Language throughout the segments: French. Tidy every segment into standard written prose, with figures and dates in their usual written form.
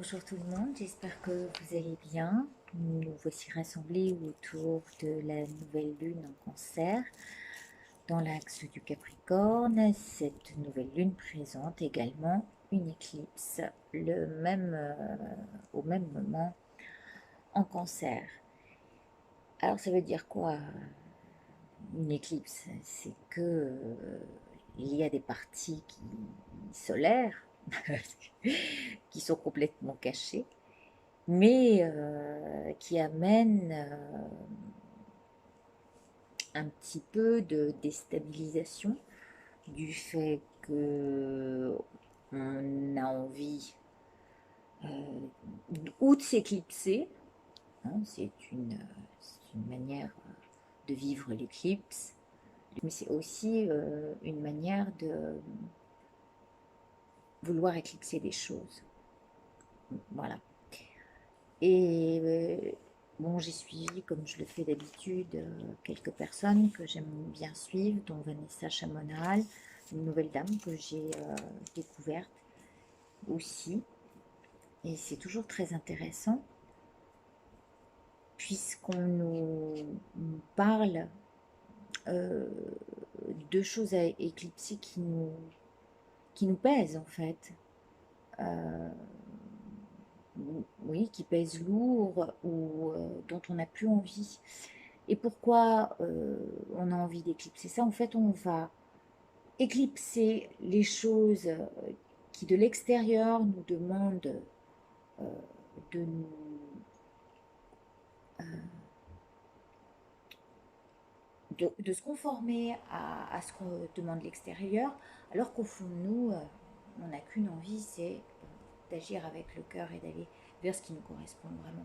Bonjour tout le monde, j'espère que vous allez bien. Nous voici rassemblés autour de la nouvelle lune en Cancer dans l'axe du Capricorne. Cette nouvelle lune présente également une éclipse au même moment en Cancer. Alors ça veut dire quoi une éclipse? C'est que il y a des parties solaires qui sont complètement cachées mais qui amène un petit peu de déstabilisation du fait que on a envie ou de s'éclipser, hein, c'est une manière de vivre l'éclipse, mais c'est aussi une manière de vouloir éclipser des choses. Voilà. Et bon, j'ai suivi, comme je le fais d'habitude, quelques personnes que j'aime bien suivre, dont Vanessa Chamonal, une nouvelle dame que j'ai découverte aussi. Et c'est toujours très intéressant, puisqu'on nous parle de choses à éclipser qui nous pèsent en fait. Oui, qui pèsent lourd ou dont on n'a plus envie. Et pourquoi on a envie d'éclipser ça? En fait, on va éclipser les choses qui de l'extérieur nous demandent euh, de, nous, euh, de se conformer à ce qu'on demande l'extérieur, alors qu'au fond de nous, on n'a qu'une envie, c'est d'agir avec le cœur et d'aller vers ce qui nous correspond vraiment.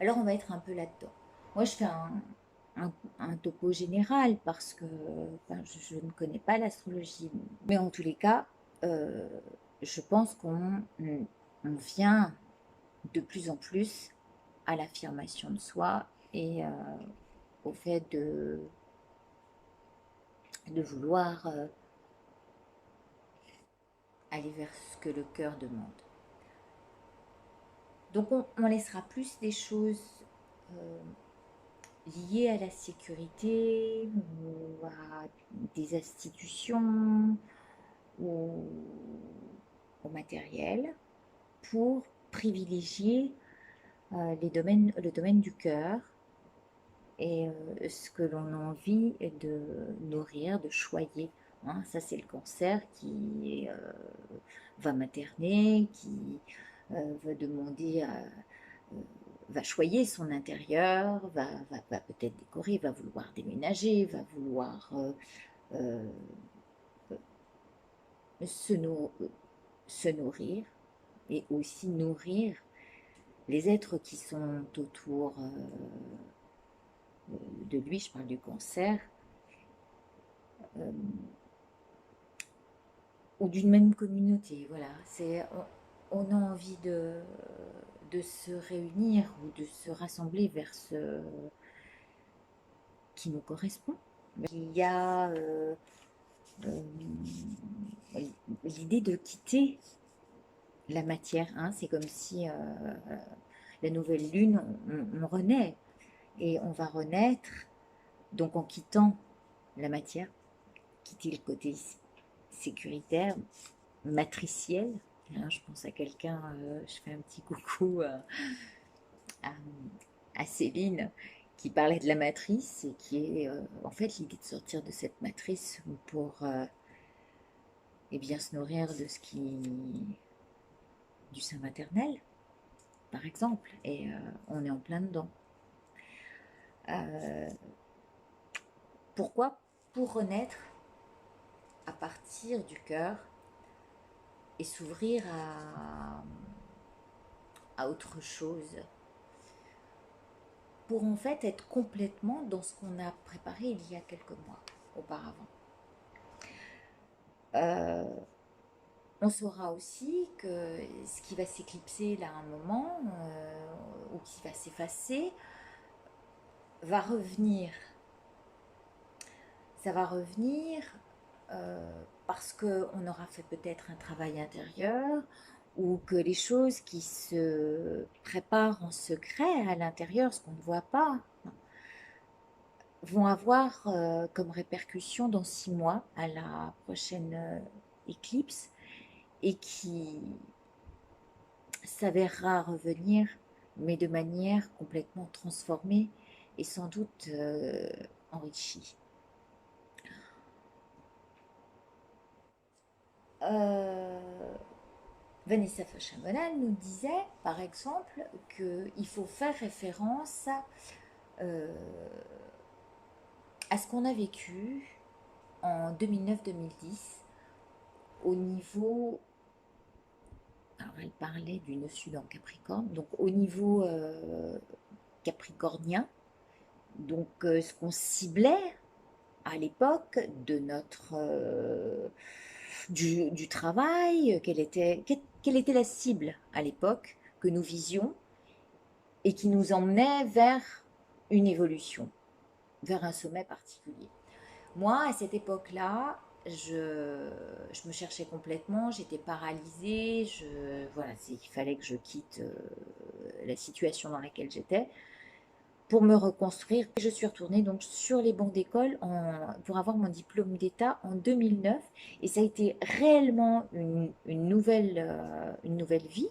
Alors on va être un peu là-dedans. Moi, je fais un topo général parce que ben, je ne connais pas l'astrologie. Mais en tous les cas, euh, je pense on vient de plus en plus à l'affirmation de soi et au fait de vouloir aller vers ce que le cœur demande. Donc on laissera plus des choses euh, liées à la sécurité ou à des institutions ou au matériel pour privilégier le domaine du cœur et ce que l'on a envie de nourrir, de choyer. Hein. Ça, c'est le cancer qui va materner, qui va demander va choyer son intérieur, va peut-être décorer, va vouloir déménager, va vouloir euh, se, nou- se nourrir et aussi nourrir les êtres qui sont autour de lui, je parle du cancer, euh, ou d'une même communauté. Voilà, on a envie de se réunir ou de se rassembler vers ce qui nous correspond. Il y a euh, l'idée de quitter la matière. Hein, c'est comme si la nouvelle lune, on renaît et on va renaître donc en quittant la matière, quitter le côté sécuritaire, matriciel. Hein, je pense à quelqu'un, je fais un petit coucou à, à Céline qui parlait de la matrice et qui est en fait l'idée de sortir de cette matrice pour eh bien, se nourrir de ce qui du sein maternel par exemple et on est en plein dedans. Euh, Pourquoi? Pour renaître à partir du cœur et s'ouvrir à autre chose. Pour en fait être complètement dans ce qu'on a préparé il y a quelques mois auparavant. Euh, on saura aussi que ce qui va s'éclipser là à un moment ou qui va s'effacer va revenir. Ça va revenir parce qu'on aura fait peut-être un travail intérieur, ou que les choses qui se préparent en secret à l'intérieur, ce qu'on ne voit pas, vont avoir comme répercussion dans 6 mois à la prochaine éclipse et qui s'avérera revenir, mais de manière complètement transformée et sans doute enrichie. Vanessa Fachamonal nous disait, par exemple, qu'il faut faire référence euh, à ce qu'on a vécu en 2009-2010 au niveau. Alors, elle parlait du nœud sud en Capricorne, donc au niveau capricornien, donc ce qu'on ciblait à l'époque de notre du travail, quelle était la cible à l'époque que nous visions et qui nous emmenait vers une évolution, vers un sommet particulier. Moi, à cette époque-là, je me cherchais complètement, j'étais paralysée, voilà, il fallait que je quitte la situation dans laquelle j'étais pour me reconstruire. Je suis retournée donc sur les bancs d'école pour avoir mon diplôme d'État en 2009 et ça a été réellement une nouvelle vie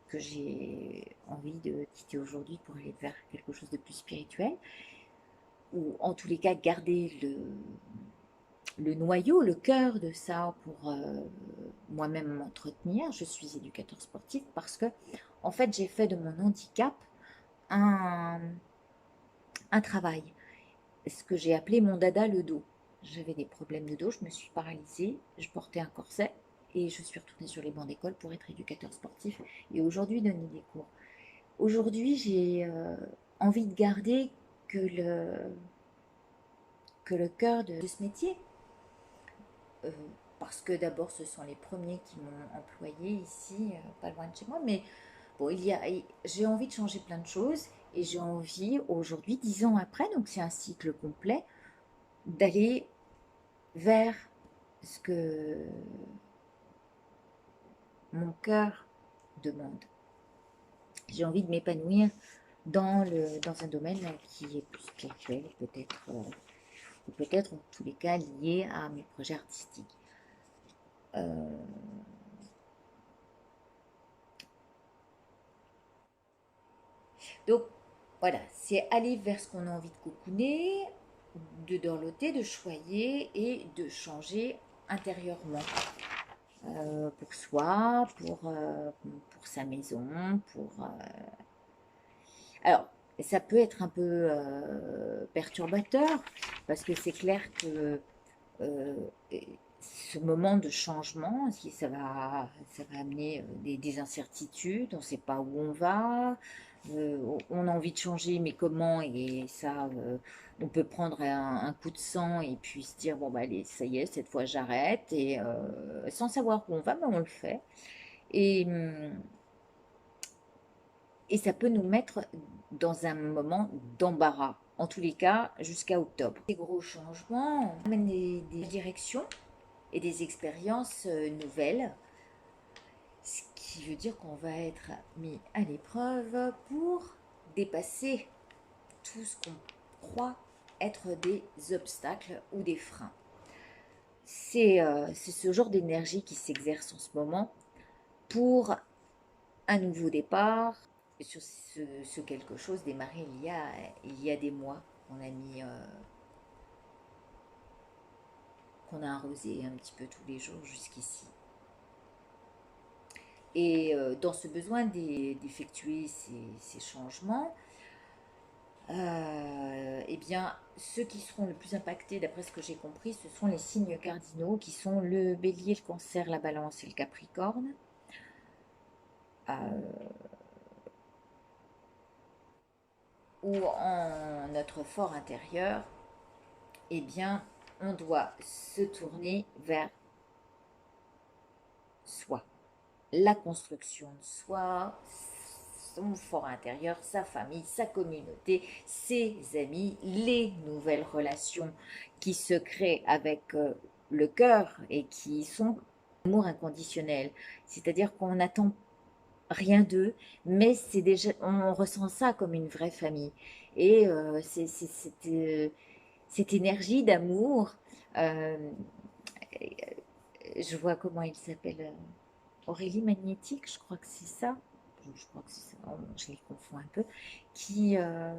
que j'ai envie de quitter aujourd'hui pour aller vers quelque chose de plus spirituel ou en tous les cas garder le noyau, le cœur de ça pour moi-même m'entretenir. Je suis éducateur sportif parce que en fait j'ai fait de mon handicap un travail, ce que j'ai appelé mon dada le dos. J'avais des problèmes de dos, je me suis paralysée, je portais un corset et je suis retournée sur les bancs d'école pour être éducateur sportif et aujourd'hui donner des cours. Aujourd'hui, j'ai envie de garder que le cœur de ce métier, euh, parce que d'abord ce sont les premiers qui m'ont employé ici, pas loin de chez moi, mais bon, j'ai envie de changer plein de choses et j'ai envie aujourd'hui, 10 ans après, donc c'est un cycle complet, d'aller vers ce que mon cœur demande. J'ai envie de m'épanouir dans un domaine qui est plus spirituel, peut-être, ou peut-être en tous les cas lié à mes projets artistiques. Euh, donc voilà, c'est aller vers ce qu'on a envie de cocooner, de dorloter, de choyer et de changer intérieurement. Pour soi, pour sa maison, Alors, ça peut être un peu perturbateur, parce que c'est clair que euh, ce moment de changement, si ça va amener des incertitudes, on ne sait pas où on va, on a envie de changer, mais comment? Et ça, on peut prendre un coup de sang et puis se dire, bon, bah, allez, ça y est, cette fois j'arrête, et sans savoir où on va, mais on le fait. Et, et ça peut nous mettre dans un moment d'embarras. En tous les cas, jusqu'à octobre. Ces gros changements amènent des directions et des expériences nouvelles, ce qui veut dire qu'on va être mis à l'épreuve pour dépasser tout ce qu'on croit être des obstacles ou des freins. C'est ce genre d'énergie qui s'exerce en ce moment pour un nouveau départ sur ce quelque chose démarré il y a des mois qu'on a arrosé un petit peu tous les jours jusqu'ici. Et dans ce besoin d'effectuer ces changements, eh bien, ceux qui seront le plus impactés, d'après ce que j'ai compris, ce sont les signes cardinaux qui sont le bélier, le cancer, la balance et le capricorne. Où en notre fort intérieur, eh bien, on doit se tourner vers soi. La construction de soi, son fort intérieur, sa famille, sa communauté, ses amis, les nouvelles relations qui se créent avec le cœur et qui sont Amour inconditionnel, c'est-à-dire qu'on n'attend rien d'eux, mais c'est déjà, on ressent ça comme une vraie famille. Et cette énergie d'amour, euh, je vois comment il s'appelle, Aurélie Magnétique, je crois que c'est ça. Je crois que c'est ça, je les confonds un peu. Qui, je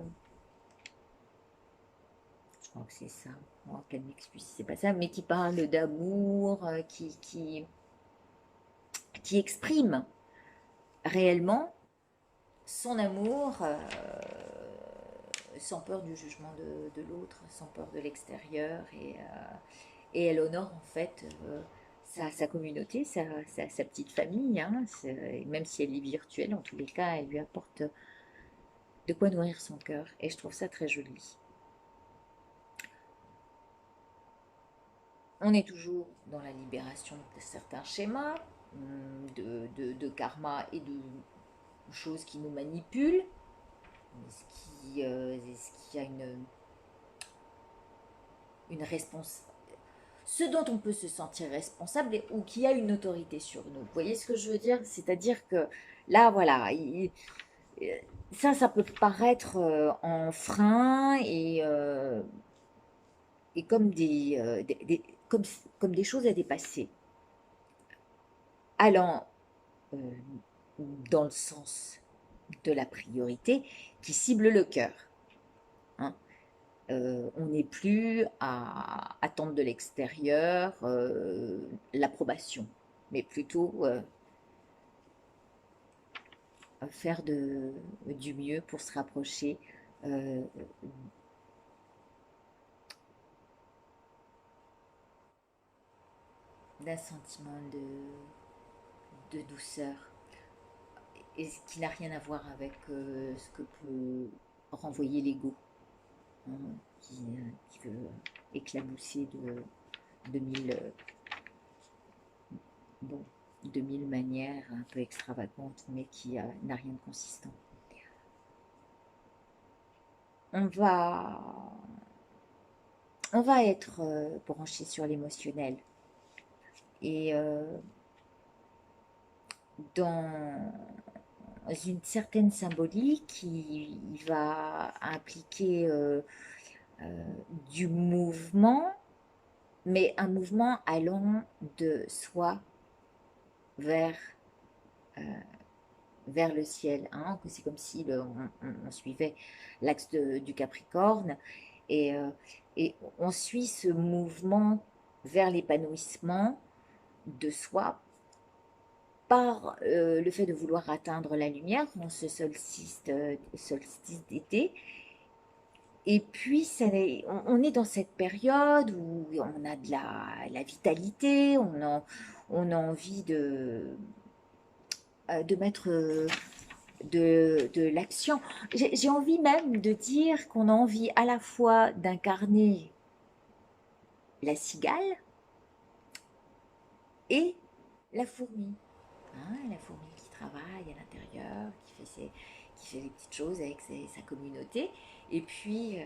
crois que c'est ça. Bon, qu'elle m'excuse si c'est pas ça, mais qui parle d'amour, qui exprime réellement son amour sans peur du jugement de l'autre, sans peur de l'extérieur. Et elle honore en fait sa communauté, sa petite famille. Hein, même si elle est virtuelle, en tous les cas, elle lui apporte de quoi nourrir son cœur. Et je trouve ça très joli. On est toujours dans la libération de certains schémas, de karma et de choses qui nous manipulent. Est-ce qu'il y a une réponse, ce dont on peut se sentir responsable ou qui a une autorité sur nous. Vous voyez ce que je veux dire? C'est-à-dire que là, voilà, ça peut paraître en frein et comme comme des choses à dépasser, allant euh, dans le sens de la priorité qui cible le cœur. Hein. On n'est plus à attendre de l'extérieur l'approbation, mais plutôt faire du mieux pour se rapprocher euh, d'un sentiment de douceur, et ce qui n'a rien à voir avec ce que peut renvoyer l'ego, hein, qui veut éclabousser de mille, bon, de mille manières un peu extravagantes, mais qui n'a rien de consistant. On va, on va être branché sur l'émotionnel. Et dans une certaine symbolique qui va impliquer du mouvement, mais un mouvement allant de soi vers, euh, vers le ciel. Hein. C'est comme si on suivait l'axe du Capricorne et, euh, et on suit ce mouvement vers l'épanouissement de soi par le fait de vouloir atteindre la lumière en ce solstice d'été. Et puis, on est dans cette période où on a de la vitalité, on a envie de mettre de l'action. J'ai envie même de dire qu'on a envie à la fois d'incarner la cigale et la fourmi. Hein, la fourmi qui travaille à l'intérieur, qui fait des petites choses avec sa communauté. Et puis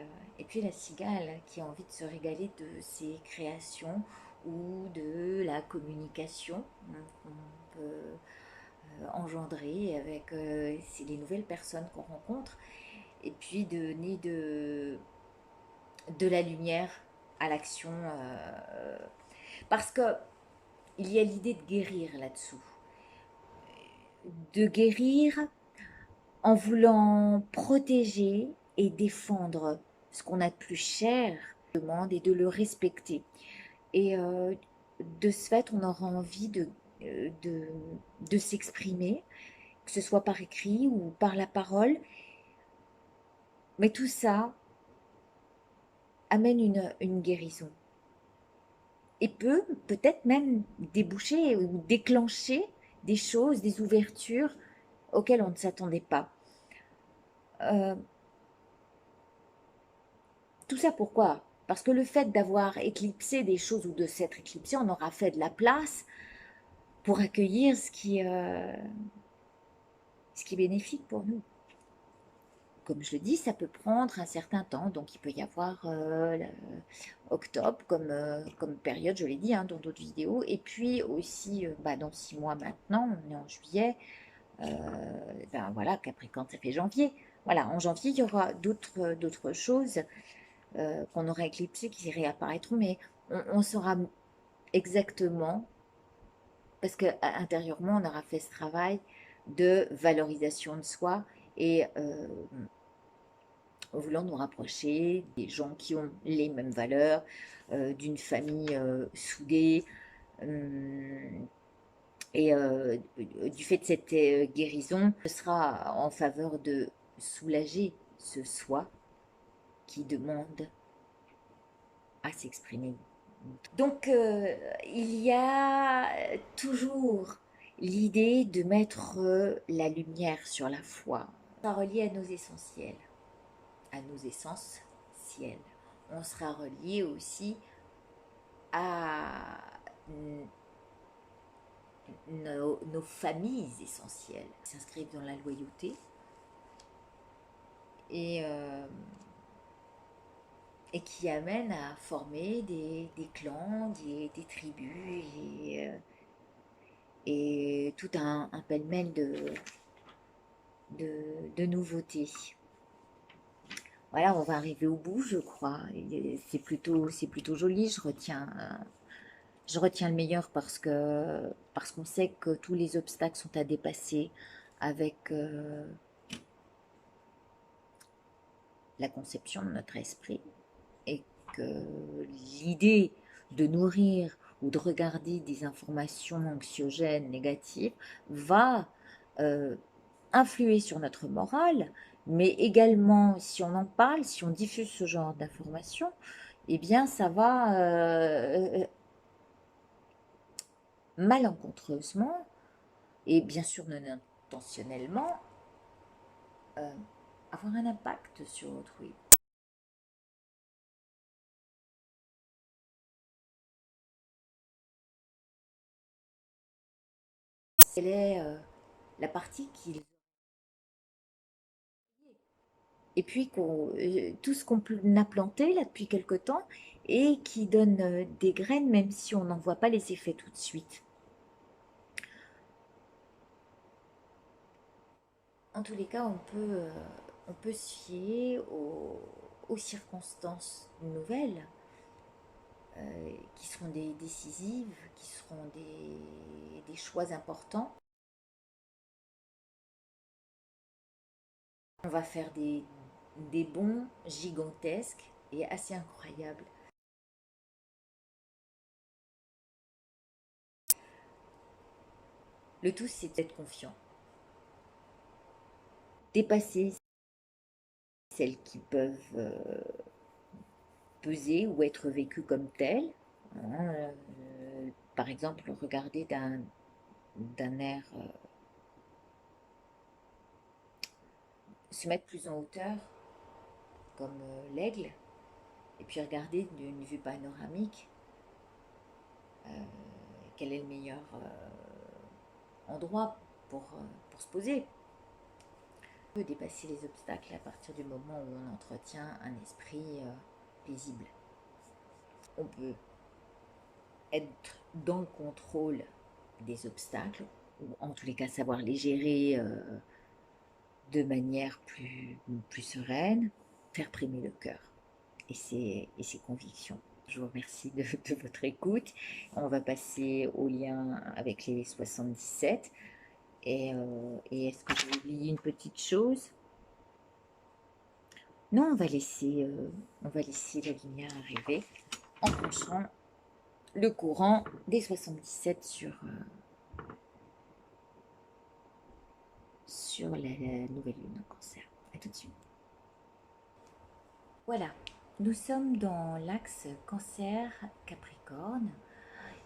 la cigale qui a envie de se régaler de ses créations ou de la communication, hein, qu'on peut engendrer avec les nouvelles personnes qu'on rencontre. Et puis de donner de la lumière à l'action. Parce que il y a l'idée de guérir là-dessous. De guérir en voulant protéger et défendre ce qu'on a de plus cher, et de le respecter. Et de ce fait, on aura envie de s'exprimer, que ce soit par écrit ou par la parole. Mais tout ça amène une guérison. Et peut peut-être même déboucher ou déclencher des choses, des ouvertures auxquelles on ne s'attendait pas. Euh, Tout ça pourquoi? Parce que le fait d'avoir éclipsé des choses ou de s'être éclipsé, on aura fait de la place pour accueillir ce qui est bénéfique pour nous. comme je le dis, ça peut prendre un certain temps. Donc, il peut y avoir octobre comme période, je l'ai dit hein, dans d'autres vidéos. Et puis aussi, dans 6 mois maintenant, on est en juillet. Voilà, Capricorne, ça fait janvier. Voilà, en janvier, il y aura d'autres choses qu'on aura éclipsées qui réapparaîtront, mais on saura exactement, parce que intérieurement, on aura fait ce travail de valorisation de soi et voulant nous rapprocher des gens qui ont les mêmes valeurs, d'une famille soudée. Et du fait de cette guérison, ce sera en faveur de soulager ce soi qui demande à s'exprimer. Donc, il y a toujours l'idée de mettre la lumière sur la foi. Ça relie à nos essentiels, à nos essences ciel. On sera relié aussi à nos familles essentielles, qui s'inscrivent dans la loyauté et, et qui amènent à former des clans, des tribus et tout un pêle-mêle de nouveautés. Voilà, on va arriver au bout, je crois. C'est plutôt joli. Je retiens le meilleur parce qu'on sait que tous les obstacles sont à dépasser avec la conception de notre esprit et que l'idée de nourrir ou de regarder des informations anxiogènes, négatives, va influer sur notre morale, mais également, si on en parle, si on diffuse ce genre d'informations, eh bien, ça va malencontreusement, et bien sûr non intentionnellement, avoir un impact sur autrui. Quelle est la partie qui... Et puis tout ce qu'on a planté là depuis quelque temps et qui donne des graines même si on n'en voit pas les effets tout de suite. En tous les cas, on peut se fier aux circonstances nouvelles qui seront des décisives, qui seront des choix importants. On va faire des bons gigantesques et assez incroyables. Le tout, c'est d'être confiant. Dépasser celles qui peuvent peser ou être vécues comme telles. Hein, par exemple, regarder d'un air, se mettre plus en hauteur, comme l'aigle, et puis regarder d'une vue panoramique quel est le meilleur endroit pour se poser. On peut dépasser les obstacles à partir du moment où on entretient un esprit paisible. On peut être dans le contrôle des obstacles, ou en tous les cas savoir les gérer de manière plus sereine, faire primer le cœur et ses convictions. Je vous remercie de votre écoute. On va passer au lien avec les 77. Et est-ce que j'ai oublié une petite chose? Non, on va laisser la lumière arriver en penchant le courant des 77 sur la nouvelle lune en cancer. A tout de suite. Voilà, nous sommes dans l'axe cancer-capricorne,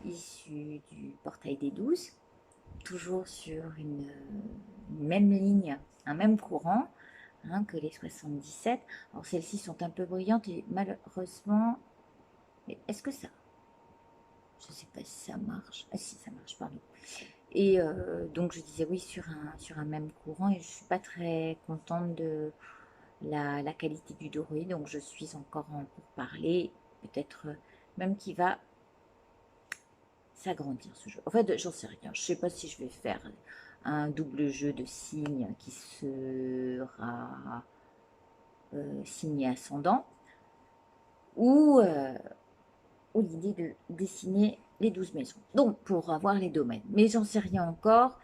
issu du portail des 12, toujours sur une même ligne, un même courant hein, que les 77. Alors celles-ci sont un peu brillantes et malheureusement... Mais est-ce que ça... Je ne sais pas si ça marche. Ah si, ça marche, pardon. Et donc je disais oui sur un même courant et je ne suis pas très contente la qualité du doré, donc je suis encore en pourparlers, peut-être même qu'il va s'agrandir ce jeu. En fait, j'en sais rien. Je sais pas si je vais faire un double jeu de signes qui sera signé ascendant ou ou l'idée de dessiner les 12 maisons. Donc, pour avoir les domaines. Mais j'en sais rien encore.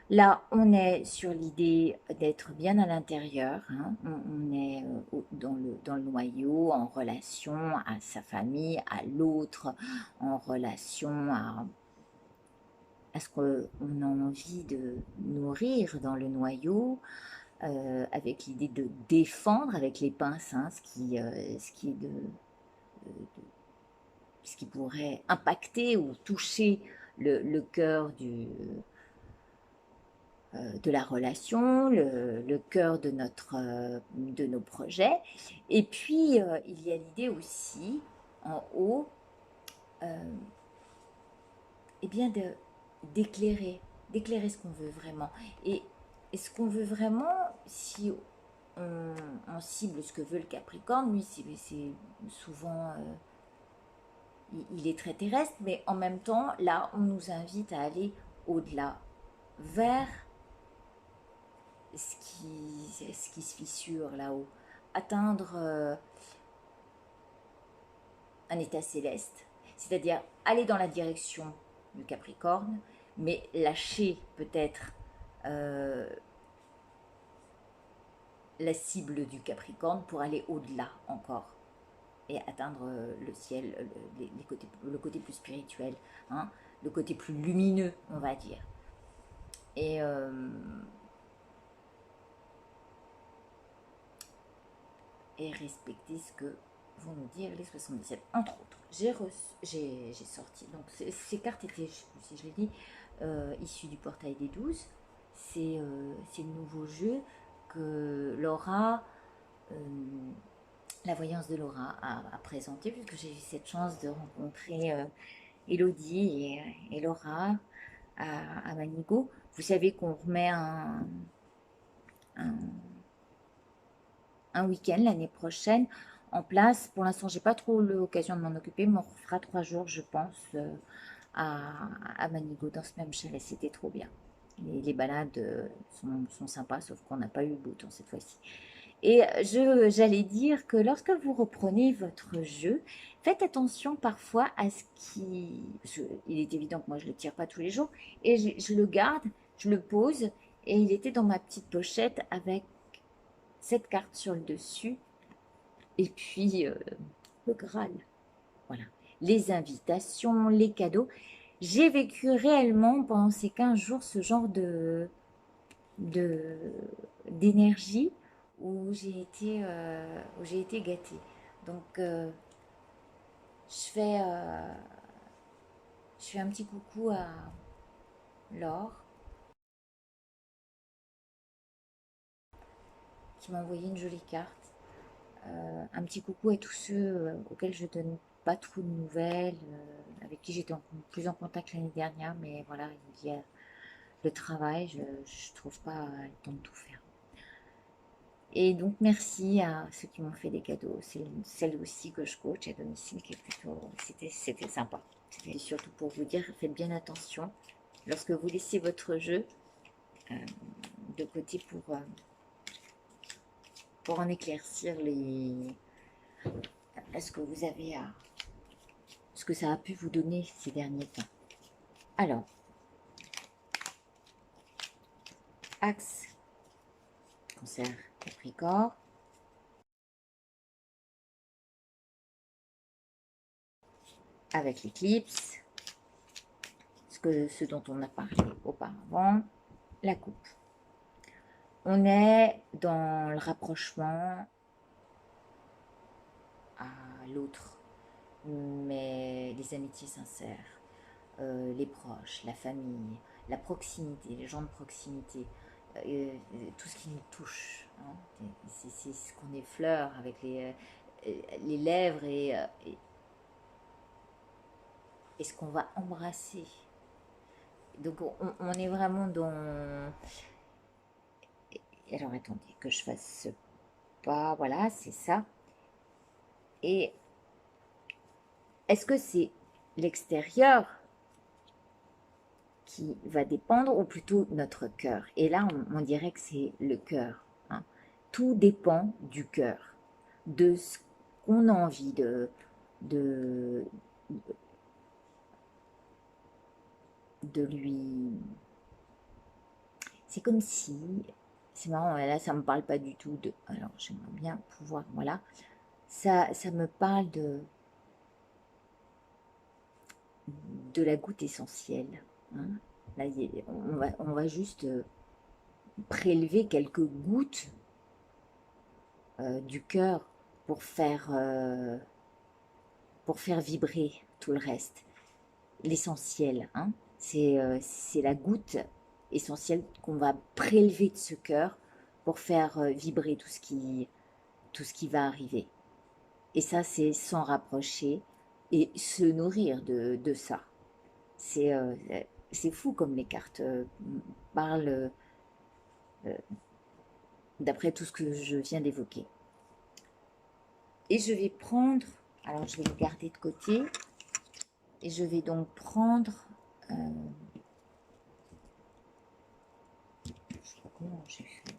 Là, on est sur l'idée d'être bien à l'intérieur. Hein. On est dans le noyau, en relation à sa famille, à l'autre, en relation à ce qu'on a envie de nourrir dans le noyau, avec l'idée de défendre avec les pinces, hein, ce qui pourrait impacter ou toucher le cœur de la relation, le cœur de nos projets. Et puis, il y a l'idée aussi, en haut, euh, eh bien d'éclairer ce qu'on veut vraiment. Et, et ce qu'on veut vraiment, si on cible ce que veut le Capricorne, lui, c'est souvent, il est très terrestre, mais en même temps, là, on nous invite à aller au-delà, vers ce qui se fissure là-haut, atteindre un état céleste, c'est-à-dire aller dans la direction du Capricorne, mais lâcher peut-être euh, la cible du Capricorne pour aller au-delà encore et atteindre le ciel, le côté plus spirituel, hein, le côté plus lumineux, on va dire. Et, et respecter ce que vont nous dire les 77. Entre autres, j'ai sorti, donc ces cartes étaient, si je l'ai dit, issues du portail des 12. C'est le nouveau jeu que Laura, euh, la voyance de Laura, a présenté, puisque j'ai eu cette chance de rencontrer Elodie et Laura à Manigo. Vous savez qu'on remet un un week-end l'année prochaine en place. Pour l'instant, j'ai pas trop l'occasion de m'en occuper, mais on fera 3 jours, je pense, à Manigo dans ce même chalet. C'était trop bien. Les balades sont sympas, sauf qu'on n'a pas eu le beau temps cette fois-ci. Et j'allais dire que lorsque vous reprenez votre jeu, faites attention parfois à ce qui... Il est évident que moi, je ne le tire pas tous les jours. Et je le garde, je le pose. Et il était dans ma petite pochette avec cette carte sur le dessus. Et puis, le Graal. Voilà. Les invitations, les cadeaux. J'ai vécu réellement pendant ces 15 jours ce genre de d'énergie où j'ai été gâtée. Donc, je je fais un petit coucou à Laure qui m'a envoyé une jolie carte. Un petit coucou à tous ceux auxquels je donne pas trop de nouvelles, avec qui j'étais plus en contact l'année dernière, mais voilà, il y a le travail, je ne trouve pas le temps de tout faire. Et donc merci à ceux qui m'ont fait des cadeaux. C'est celle aussi que je coach à domicile qui est plutôt... C'était sympa. C'était surtout pour vous dire, faites bien attention lorsque vous laissez votre jeu euh, de côté pour en éclaircir ce que vous avez à... ce que ça a pu vous donner ces derniers temps. Alors, axe cancer Capricorne, avec l'éclipse, ce dont on a parlé auparavant, la coupe. On est dans le rapprochement à l'autre, mais les amitiés sincères, les proches, la famille, la proximité, les gens de proximité, tout ce qui nous touche. Hein. C'est ce qu'on effleure avec les lèvres et ce qu'on va embrasser. Donc on est vraiment dans... Alors attendez que je fasse pas, voilà, c'est ça. Et est-ce que c'est l'extérieur qui va dépendre ou plutôt notre cœur? Et là, on dirait que c'est le cœur, hein. Tout dépend du cœur, de ce qu'on a envie de, de lui. C'est comme si, c'est marrant, là ça me parle pas du tout de. Alors j'aimerais bien pouvoir, voilà, ça me parle de la goutte essentielle, hein. Là, on va juste prélever quelques gouttes du cœur pour pour faire vibrer tout le reste. L'essentiel, hein, c'est la goutte essentielle qu'on va prélever de ce cœur pour faire vibrer tout ce qui va arriver. Et ça, c'est s'en rapprocher et se nourrir de ça. C'est c'est fou comme les cartes parlent euh, d'après tout ce que je viens d'évoquer. Et je vais prendre, alors je vais le garder de côté, et je vais donc prendre, je sais pas comment j'ai fait.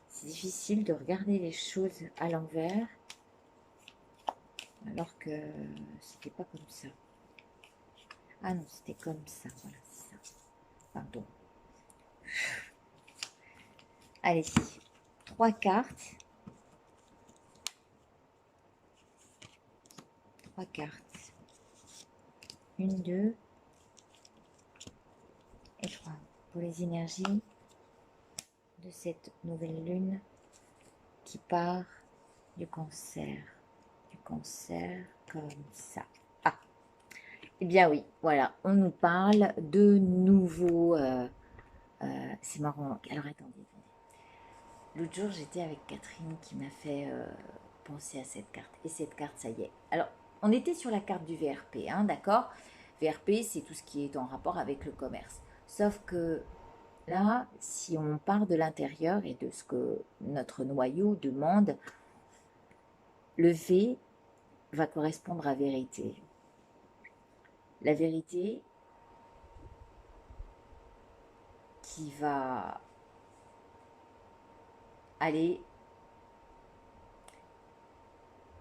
C'est difficile de regarder les choses à l'envers, alors que c'était pas comme ça. Ah non, c'était comme ça, voilà, c'est ça. Pardon. Allez, 3 cartes. 3 cartes. 1, 2 et 3. Pour les énergies de cette nouvelle lune qui part du cancer. Du cancer comme ça. Ah, eh bien oui, voilà, on nous parle de nouveaux... c'est marrant. Alors attendez. L'autre jour, j'étais avec Catherine qui m'a fait penser à cette carte. Et cette carte, ça y est. Alors, on était sur la carte du VRP, hein, d'accord? VRP, c'est tout ce qui est en rapport avec le commerce. Sauf que là, si on part de l'intérieur et de ce que notre noyau demande, le V va correspondre à vérité. La vérité qui va aller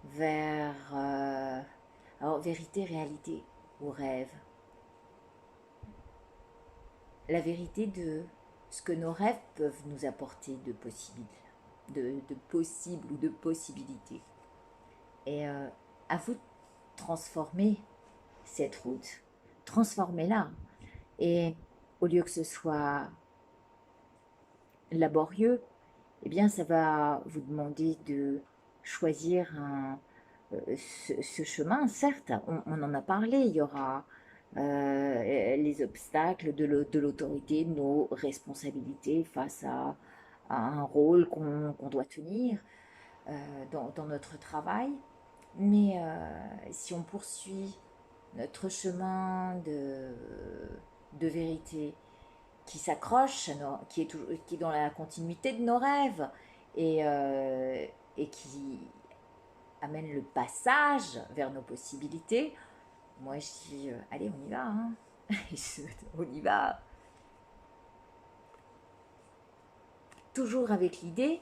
vers alors vérité, réalité ou rêve. La vérité de ce que nos rêves peuvent nous apporter de possible, de possible ou de possibilités. Et à vous de transformer cette route, transformez-la. Et au lieu que ce soit laborieux, eh bien ça va vous demander de choisir ce chemin. Certes, on en a parlé, il y aura les obstacles de l'autorité, nos responsabilités face à un rôle qu'on doit tenir dans notre travail. Mais si on poursuit notre chemin de vérité qui s'accroche, qui est dans la continuité de nos rêves et qui amène le passage vers nos possibilités, moi je dis allez on y va, hein. On y va. Toujours avec l'idée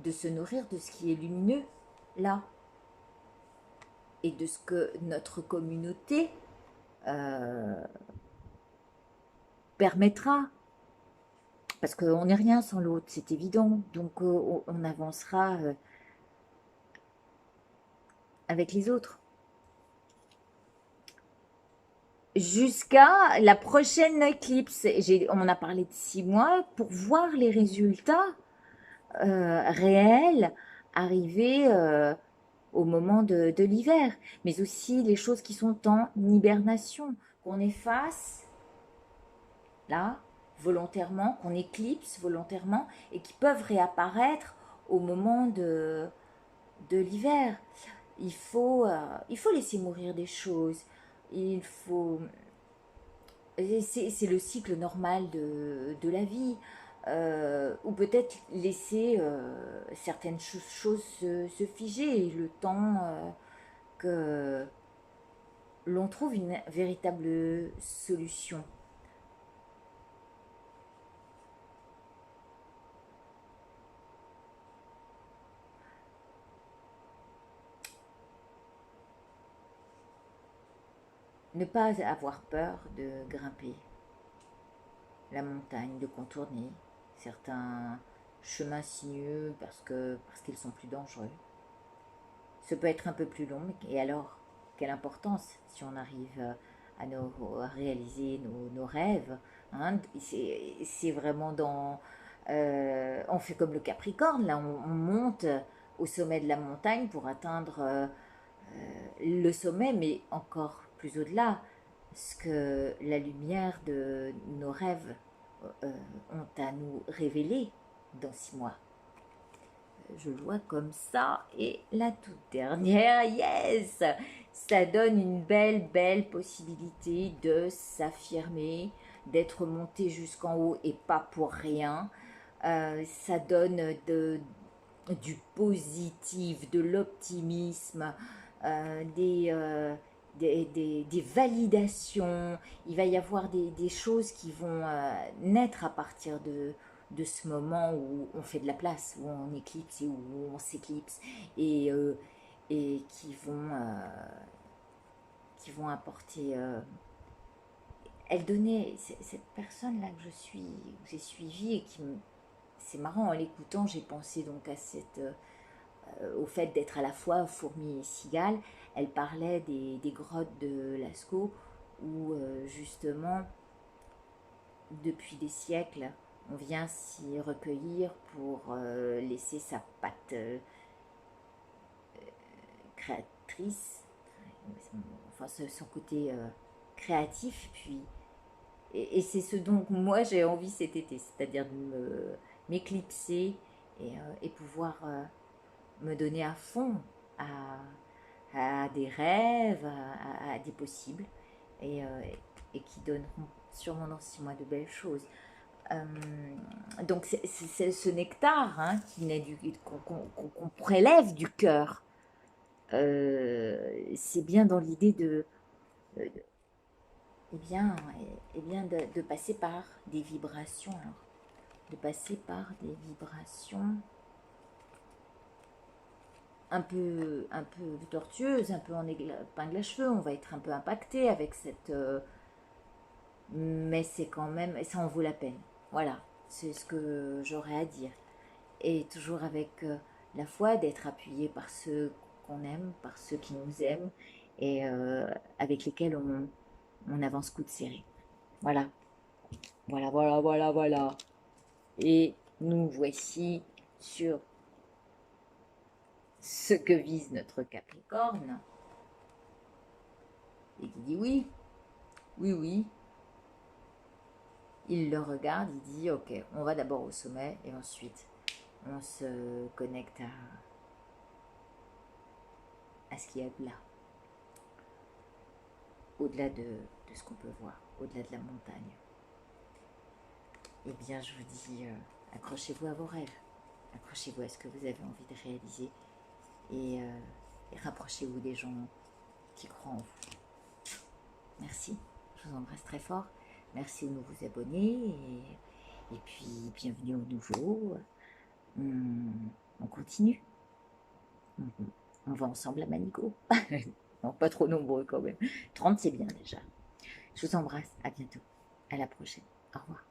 de se nourrir de ce qui est lumineux là et de ce que notre communauté permettra. Parce qu'on n'est rien sans l'autre, c'est évident. Donc on avancera avec les autres. Jusqu'à la prochaine éclipse. On a parlé de 6 mois pour voir les résultats réels arriver au moment de l'hiver. Mais aussi les choses qui sont en hibernation, qu'on efface là volontairement, qu'on éclipse volontairement et qui peuvent réapparaître au moment de l'hiver. Il faut laisser mourir des choses. Il faut... C'est le cycle normal de la vie. ou peut-être laisser certaines choses se figer le temps que l'on trouve une véritable solution. Ne pas avoir peur de grimper la montagne, de contourner certains chemins sinueux parce qu'ils sont plus dangereux. Ce peut être un peu plus long, et alors, quelle importance si on arrive à réaliser nos rêves, hein, c'est vraiment dans... on fait comme le Capricorne, là, on monte au sommet de la montagne pour atteindre le sommet, mais encore plus au-delà, ce que la lumière de nos rêves euh, ont à nous révéler dans 6 mois. Je le vois comme ça. Et la toute dernière, yes, ça donne une belle possibilité de s'affirmer, d'être monté jusqu'en haut et pas pour rien. Ça donne du positif, de l'optimisme, des validations. Il va y avoir des choses qui vont naître à partir de ce moment où on fait de la place, où on éclipse et où on s'éclipse, et, euh, et qui vont apporter... elle donnait, cette personne-là que j'ai suivie, et c'est marrant, en l'écoutant, j'ai pensé donc à au fait d'être à la fois fourmi et cigale. Elle parlait des grottes de Lascaux où justement, depuis des siècles, on vient s'y recueillir pour laisser sa patte créatrice, enfin son côté créatif, puis et c'est ce dont moi j'ai envie cet été, c'est-à-dire de m'éclipser et pouvoir me donner à fond à, à des rêves, à des possibles, et, euh, et qui donneront sûrement dans 6 mois de belles choses. Euh, donc c'est ce nectar, hein, qu'on prélève du cœur. C'est bien dans l'idée de passer par des vibrations, alors, de passer par des vibrations un peu tortueuses, un peu en épingle à cheveux. On va être un peu impacté avec cette, mais c'est quand même, ça en vaut la peine. Voilà, c'est ce que j'aurais à dire. Et toujours avec la foi d'être appuyé par ceux qu'on aime, par ceux qui nous aiment, et avec lesquels on avance coude serré. Voilà, voilà. Et nous voici sur ce que vise notre Capricorne, et qui dit oui, oui. Il le regarde, il dit ok, on va d'abord au sommet et ensuite on se connecte à ce qu'il y a de là, au-delà de ce qu'on peut voir, au-delà de la montagne. Eh bien, je vous dis, accrochez-vous à vos rêves, accrochez-vous à ce que vous avez envie de réaliser, et rapprochez-vous des gens qui croient en vous. Merci, je vous embrasse très fort. Merci aux nouveaux abonnés, et puis bienvenue aux nouveaux. On continue. On va ensemble à Manico. Non, pas trop nombreux quand même. 30, c'est bien déjà. Je vous embrasse. À bientôt. À la prochaine. Au revoir.